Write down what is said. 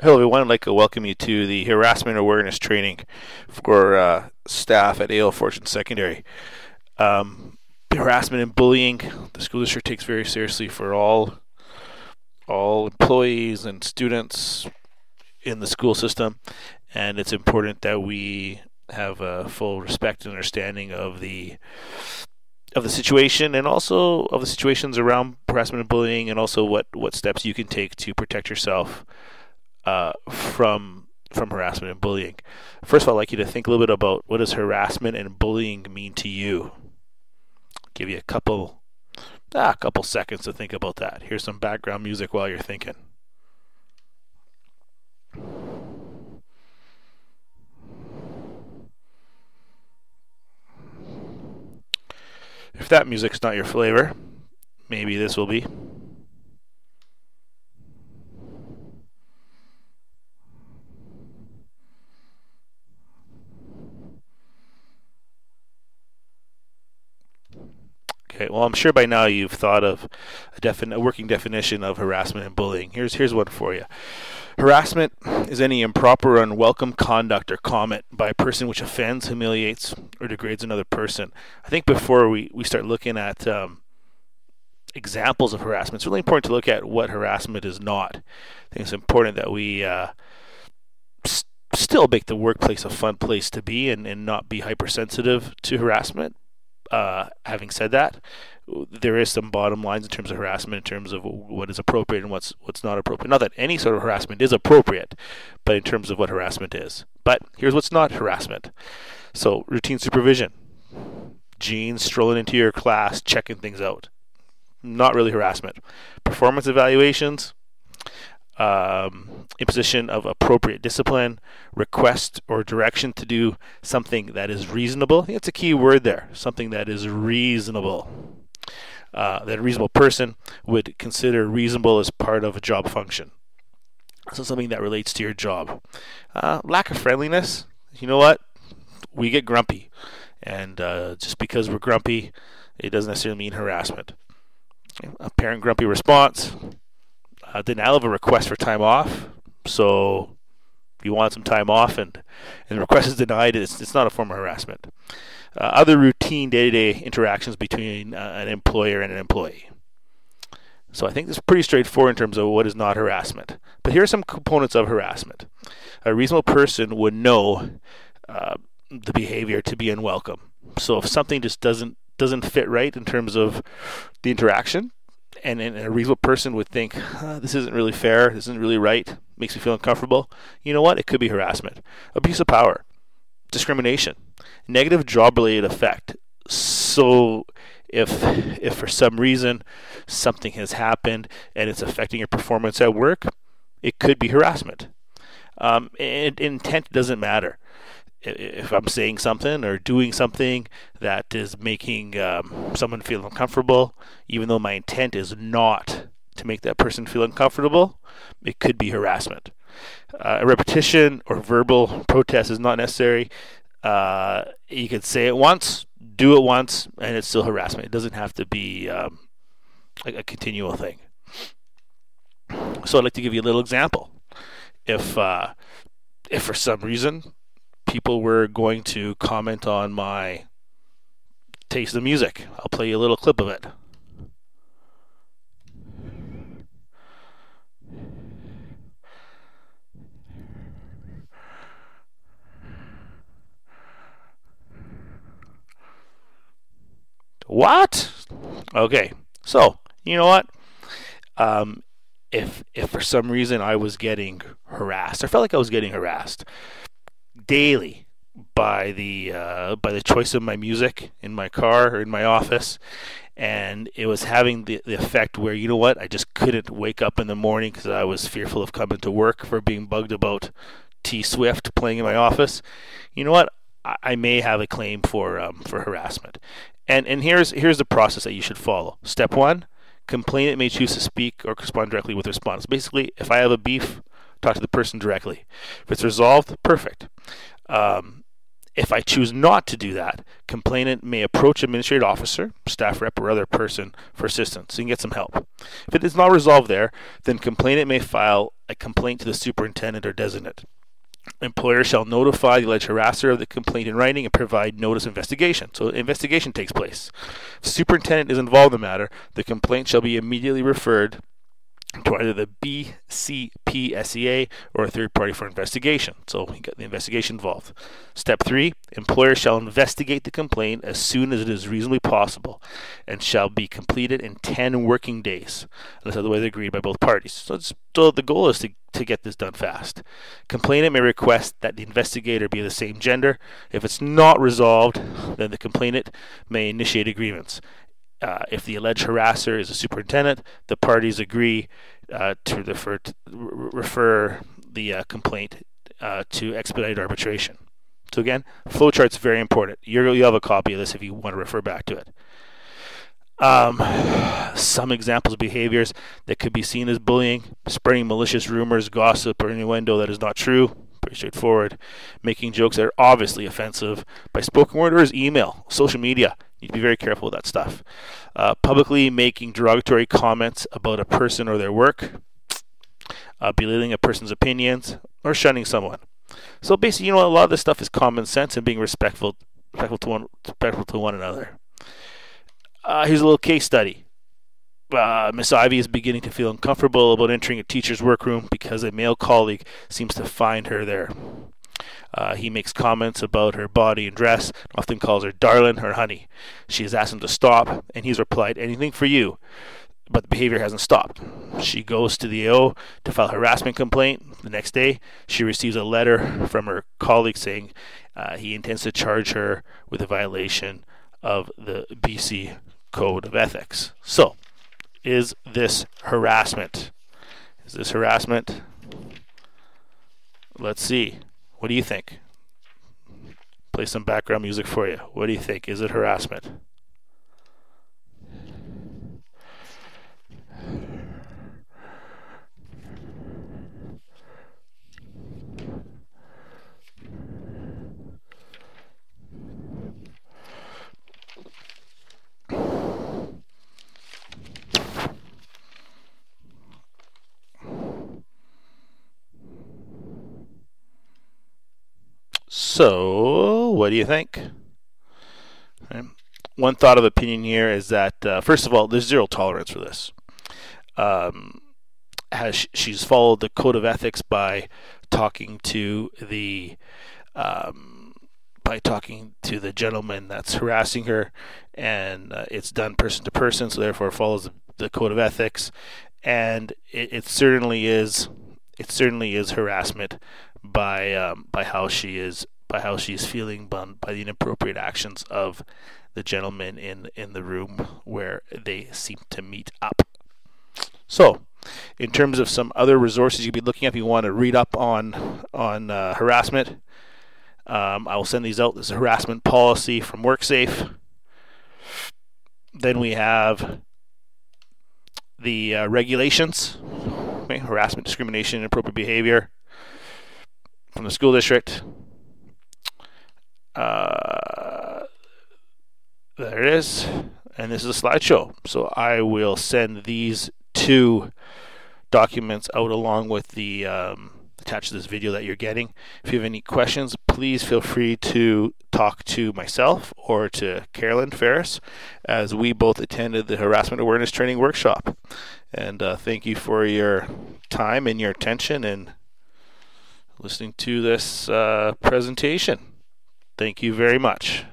Hello, everyone. I'd like to welcome you to the harassment awareness training for staff at A.L. Fortune Secondary. Harassment and bullying, the school district takes very seriously for all employees and students in the school system, and it's important that we have a full respect and understanding of the situation, and also of the situations around harassment and bullying, and also what steps you can take to protect yourself from harassment and bullying. First of all, I'd like you to think a little bit about what does harassment and bullying mean to you. Give you a couple seconds to think about that. Here's some background music while you're thinking. If that music's not your flavor, maybe this will be. Okay, well, I'm sure by now you've thought of a working definition of harassment and bullying. Here's one for you. Harassment is any improper or unwelcome conduct or comment by a person which offends, humiliates, or degrades another person. I think before we start looking at examples of harassment, it's really important to look at what harassment is not. I think it's important that we still make the workplace a fun place to be and not be hypersensitive to harassment. Having said that, there is some bottom lines in terms of harassment, in terms of what is appropriate and what's not appropriate. Not that any sort of harassment is appropriate, but in terms of what harassment is. But here's what's not harassment. So, routine supervision. Jeans strolling into your class, checking things out. Not really harassment. Performance evaluations. Imposition of appropriate discipline, request or direction to do something that is reasonable. I think it's a key word there, something that is reasonable. That a reasonable person would consider reasonable as part of a job function. So something that relates to your job. Lack of friendliness. You know what? We get grumpy. And just because we're grumpy, it doesn't necessarily mean harassment. Apparent grumpy response. Denial of a request for time off. So if you want some time off and the request is denied, it's not a form of harassment. Other routine day-to-day interactions between an employer and an employee. So I think this is pretty straightforward in terms of what is not harassment. But here are some components of harassment. A reasonable person would know the behavior to be unwelcome. So if something just doesn't fit right in terms of the interaction, and a reasonable person would think, this isn't really fair, this isn't really right, makes me feel uncomfortable, you know what? It could be harassment. Abuse of power, discrimination, negative job-related effect. So if for some reason something has happened and it's affecting your performance at work, it could be harassment. Intent doesn't matter. If I'm saying something or doing something that is making someone feel uncomfortable, even though my intent is not to make that person feel uncomfortable, it could be harassment. A repetition or verbal protest is not necessary. You could say it once, do it once, and it's still harassment. It doesn't have to be a continual thing. So I'd like to give you a little example. If for some reason people were going to comment on my taste of music, I'll play you a little clip of it. What? Okay, so you know what? If for some reason I was getting harassed, I felt like I was getting harassed daily by the choice of my music in my car or in my office, and it was having the effect where, you know what, I just couldn't wake up in the morning because I was fearful of coming to work for being bugged about T Swift playing in my office. You know what, I may have a claim for harassment. And here's the process that you should follow. Step 1, complainant may choose to speak or respond directly with response. Basically, if I have a beef, talk to the person directly. If it's resolved, perfect. If I choose not to do that, complainant may approach administrative officer, staff rep, or other person for assistance. So you can get some help. If it is not resolved there, then complainant may file a complaint to the superintendent or designate. Employer shall notify the alleged harasser of the complaint in writing and provide notice of investigation. So investigation takes place. If the superintendent is involved in the matter, the complaint shall be immediately referred to either the BCPSEA or a third party for investigation. So we got the investigation involved. Step 3, employer shall investigate the complaint as soon as it is reasonably possible and shall be completed in 10 working days, unless otherwise agreed by both parties. So the goal is to get this done fast. Complainant may request that the investigator be the same gender. If it's not resolved, then the complainant may initiate a grievance. If the alleged harasser is a superintendent, the parties agree to refer the complaint to expedited arbitration. So again, flowchart's very important. You'll have a copy of this if you want to refer back to it. Some examples of behaviors that could be seen as bullying: spreading malicious rumors, gossip, or innuendo that is not true. Pretty straightforward. Making jokes that are obviously offensive by spoken word or email, social media. You need to be very careful with that stuff. Publicly making derogatory comments about a person or their work, belittling a person's opinions, or shunning someone. So basically, a lot of this stuff is common sense and being respectful to one another. Here's a little case study. Miss Ivy is beginning to feel uncomfortable about entering a teacher's workroom because a male colleague seems to find her there. He makes comments about her body and dress, often calls her darling or honey. She has asked him to stop, and he's replied, anything for you, but the behavior hasn't stopped. She goes to the AO to file a harassment complaint. The next day, she receives a letter from her colleague saying he intends to charge her with a violation of the BC Code of Ethics. So, is this harassment? Is this harassment? Let's see. What do you think? Play some background music for you. What do you think? Is it harassment? So, what do you think? Okay. One thought of opinion here is that, first of all, there's zero tolerance for this. She's followed the code of ethics by talking to the gentleman that's harassing her, and it's done person to person, so therefore it follows the code of ethics, and it certainly is harassment by how she's feeling by the inappropriate actions of the gentleman in the room where they seem to meet up. So, in terms of some other resources you'd be looking at if you want to read up on harassment, I will send these out. This is a harassment policy from WorkSafe. Then we have the regulations, okay, harassment, discrimination, inappropriate behavior from the school district. There it is, and this is a slideshow. So I will send these two documents out along with the attached to this video that you're getting. If you have any questions, please feel free to talk to myself or to Carolyn Ferris, as we both attended the harassment awareness training workshop. And thank you for your time and your attention and listening to this presentation. Thank you very much.